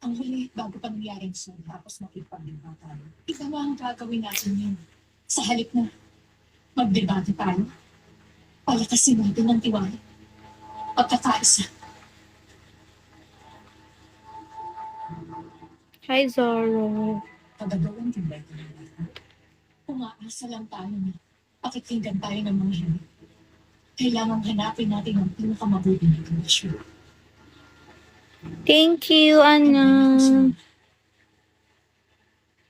Ang huli, bago pa nangyari siya, tapos makipag-debate tayo. Ikaw ang gagawin natin yun. Sa halip na magdebate tayo, palakasin natin ng tiwala. Pagkakaisa. Hi, Zoro. Pagagawan din ba ito ng lahat? Umaasa lang tayo na pakikinggan tayo ng mga hali. Kailangan hanapin natin ang pinakamabuting informasyon. Thank you, Ana.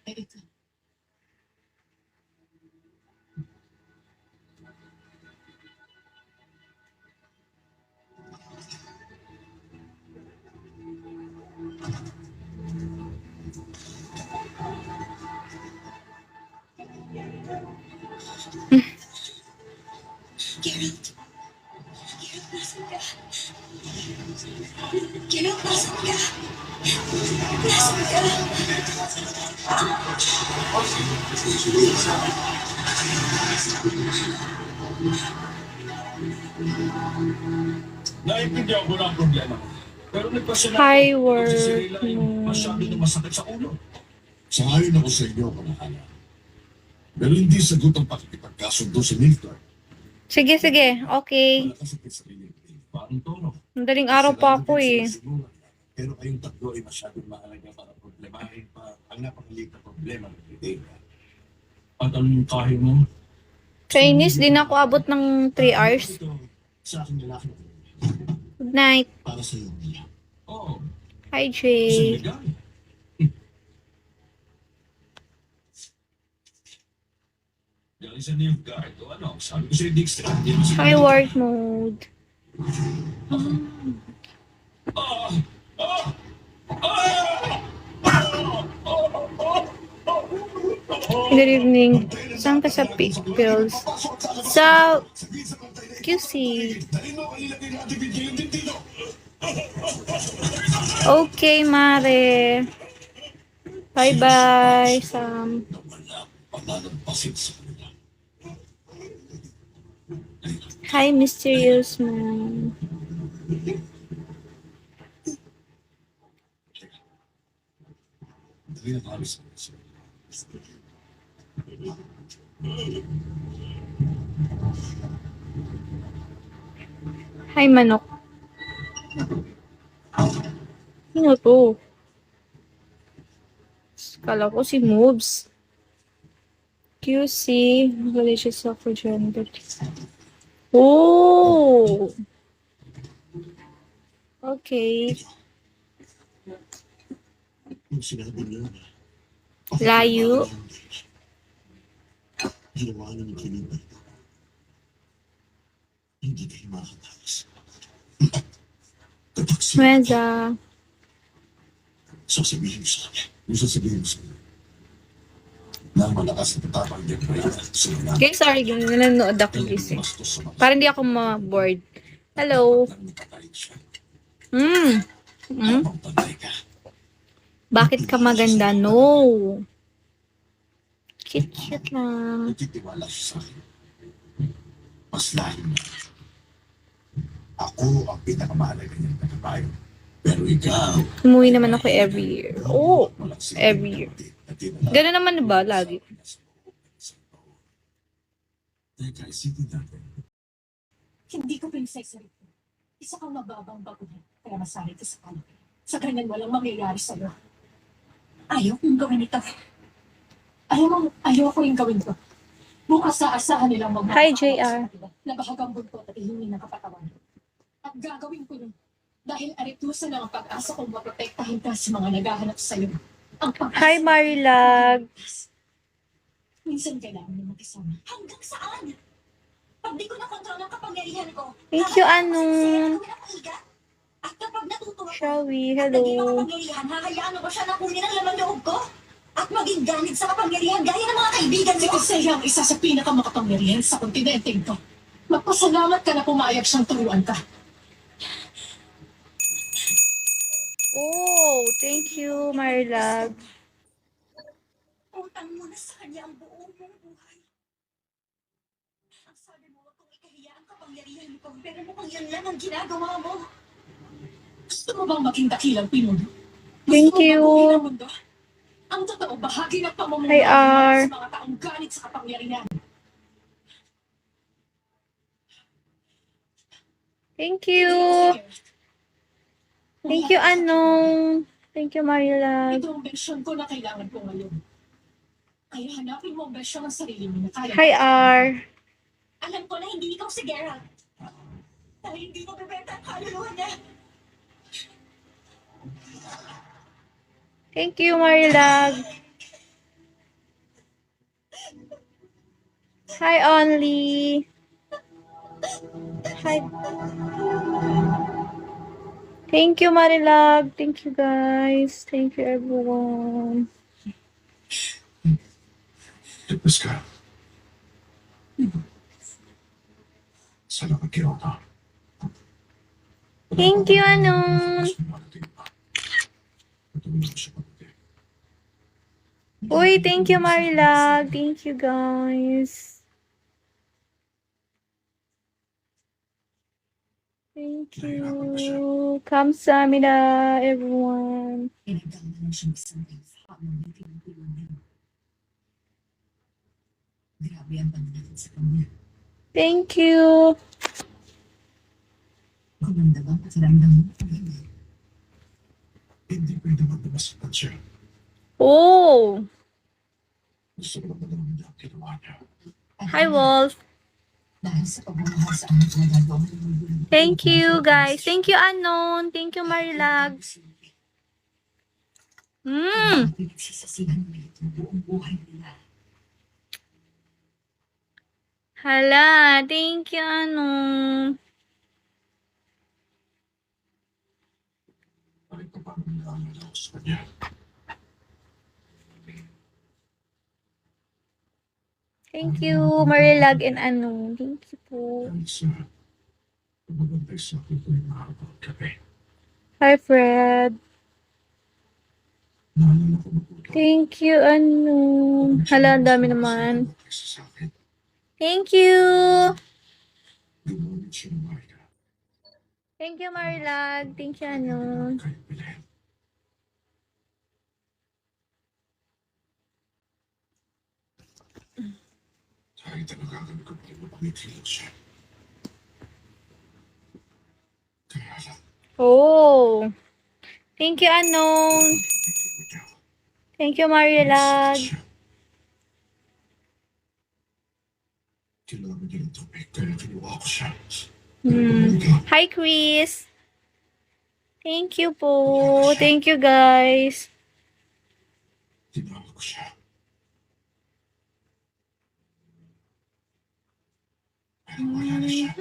Eh, ikaw. Geralt. Geralt, nasan ka? Geralt, nasan ka? Nasan ka? Naiintindihan ko na ang problema. Pero nagpasya na Hi, ako. work. Kasi si Leila ay masyado na masakit sa ulo. Sangayon ako sa inyo, kanahala. Pero hindi sagot ang pakikipagkasundo si Milton. Sige. Okay. Malakas ang sarili. Parang tono. Madaling araw pa ako eh. Pero kayong tatlo ay masyadong mahalaga para problemahin pa ang napakaliit na problema ng Pilipinas. At anong kahe mo? Chinese, din ako abot ng 3 hours. Ito, sa aking lalaki, Good night. para sa iyo, Mia. Oo. Hi, Isang Jay. legal. Galing sa New Guard o ano? Sabi ko sa'yo, Dijkstra. Hindi mo Hi, work mode. Good evening. Saan ka sa pills? Sa QC. Okay, Mare. Bye-bye, Sam. Palalampasin sa kanila. Hi, Mysterious Man. Dali na kami sa kanila. Hi, Manok. Sino to? Kala ko si Moves. QC. Malicious for gender. Oh! Okay. Yung sinabi niyo, Layo. ginawa niyo ng kinita. Hindi kayo makakatakas. Kapag sila, Meza. sasabihin mo sa kanya. Yung sasabihin mo sa kanya. Na malakas na tatapang niya pa rin. Okay, sorry. Nanonood ako gising. Para hindi ako ma-bored. Hello. Hmm. Hmm? Bakit ka maganda? No. Cute lang. Nagtitiwala siya sa akin. Mas lahim na. Ako ang pinakamahalaga niyang nakabayo. Pero ikaw, Umuwi naman ako every year. Oh, walang silbi every na year. kapatid na tinala- Gano'n naman ba? Lagi. Teka, isipin natin. Hindi ko prinsesa rito. Isa kang mababang baguhan, kaya masanay ka sa kanila. Sa ganyan walang mangyayari sa'yo. Ayaw kong gawin ito. Ayaw ko rin gawin ito. Bukas aasahan nilang Hi, JR. na bahagang buntot at ihingi ng kapatawan. At gagawin ko yun. Dahil aritusan lang ang pag-asa kong maprotektahin ka sa mga naghahanap sa'yo. Ang pag-asa. Hi, Marilag. Minsan kailangan mo makisama. Hanggang saan? Pag di ko nakontrol ang kapangyarihan ko. Thank you, Anu. At kapag natutuwa ko, Shall we? at naging Hello. makapangyarihan, hahayaan mo ba siya na kunin ang laman loob ko? At maging ganit sa kapangyarihan gaya ng mga kaibigan mo? Si Tisaya ang isa sa pinakamakapangyarihan sa kontinente ito. Magpasalamat ka na pumayag siyang turuan ka. Oh, thank you, Marilag. Utang mo na sa kanya ang buong mong buhay. Ang sabi mo, huwag kong ikahiya ang kapangyarihan ko, pero mukhang yan lang ang ginagawa mo. Gusto mo bang maging dakilang pinuno? Thank Gusto mo you. mabuhay ang mundo? Ang totoo, bahagi ng pamumuhay Hi, R. sa mga taong galit sa kapangyarihan. Thank you. Thank you, Anong. Thank you, Marila. Ito ang bersyon ko na kailangan ko ngayon. Kaya hanapin mo ang bersyon ng sarili mo na kaya. Hi, R. Alam ko na hindi ikaw si Geralt. Dahil hindi mo bebenta ang kaluluwa niya. Thank you, Marilag. Hi, Only. Hi. Thank you, Marilag. Thank you, guys. Thank you, everyone. Tapos ka. Salamat kayo na. Thank you, Anong. Uy, thank you, Marilag. Thank you, guys. Thank you. Kamsahamnida, everyone. Pinagdamanan siyang isang elf habang may pinagpulungan. Grabe ang pananalit sa kanya. Thank you. Gumanda bang pakiramdam mo? Hindi pwede magdamasatan siya. Oh. Gusto ko naman naman niya ang ginawa niya. Hi, Wolf. Dahil sa pagmamahal sa anak na nagawa mo. Thank you, guys. Thank you, Anon. Thank you, Marilag. Pinagsisasihan mo ito buong buhay nila. Hala, thank you, Anon. Bakit pa paano nilaalala ko sa kanya? Thank you, Marilag and Anon. Thank you po. Dahil sa pagmabantay sa akin ko yung mahabang gabi. Hi, Fred. Naalala ko mabuti. Thank you, Anon. Hala, ang dami naman. Sa akin. Thank you. Gumamit siya ng Maria. Thank you, Marilag. Thank you, Anon. Kaya Belen. Kahit ano gagawin ko para mapangitilaw siya. Kaya lang, Oh. Thank you, Anon. hindi ko niya. Thank you, Marilag. Kailangan niya ng tubig, kaya kinuha ko siya. Hi, Chris. Thank you po. Thank you, guys. Tinawag ko siya. Pero wala na siya.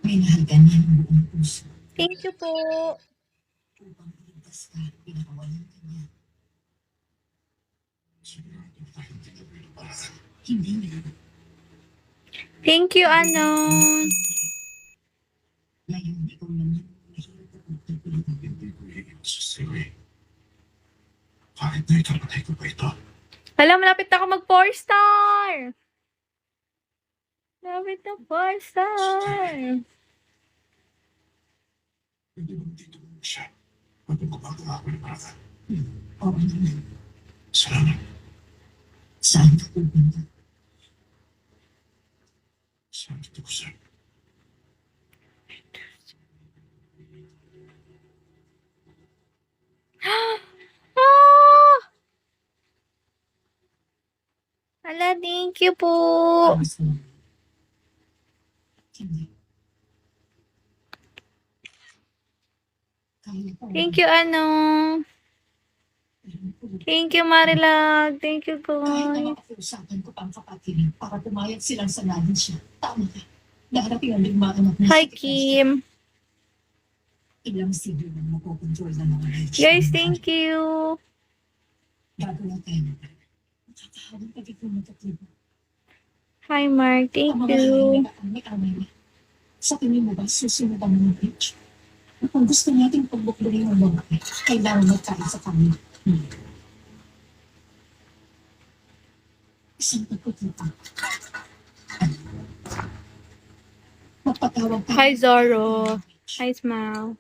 May nahalaga niya ng buong puso. Thank you po. Upang iligtas ka, pinakawalan ka niya. Sigurado na hindi na binubaran. Hindi niya. Thank you, Anon. Ngayon, ikaw naman, mahirap at magpipilitan. Hindi ko iiwan sa siwi. Kahit na ikapatay ko pa ito. Hala, malapit na ako mag 4-star. Malapit na 4-star. Hindi mo dito mo siya. Habang gumagawa ko ng paraan. Oo naman. Salamat. Saan ka pupunta? Salamat ako siya. Ah! Hala, thank you po. Awas mo. Hindi. Kaya ko. Thank you, Anon. Thank you, Marilag. Thank you, Kahit na guys. makakiusapan ko pang kapatid para pumayag silang sanahin siya. Tama ka. Darating ang digmaan at Hi, Kim. Ilang siglo na makokontrol na mga lives. Guys, thank you. Gagawa tayo ng nakakahabang pagiging kung matatibo. Hi, Mark. Thank Ang mga haling you. na may amay niya. Sa tingin mo ba, susunod ang mga bitch? At kung gusto natin pagbuklungin ang babae, kailangan magkain sa kanya. Isang pagkutita. Magpatawag tayo. Hi, Zoro. Hi, Smile.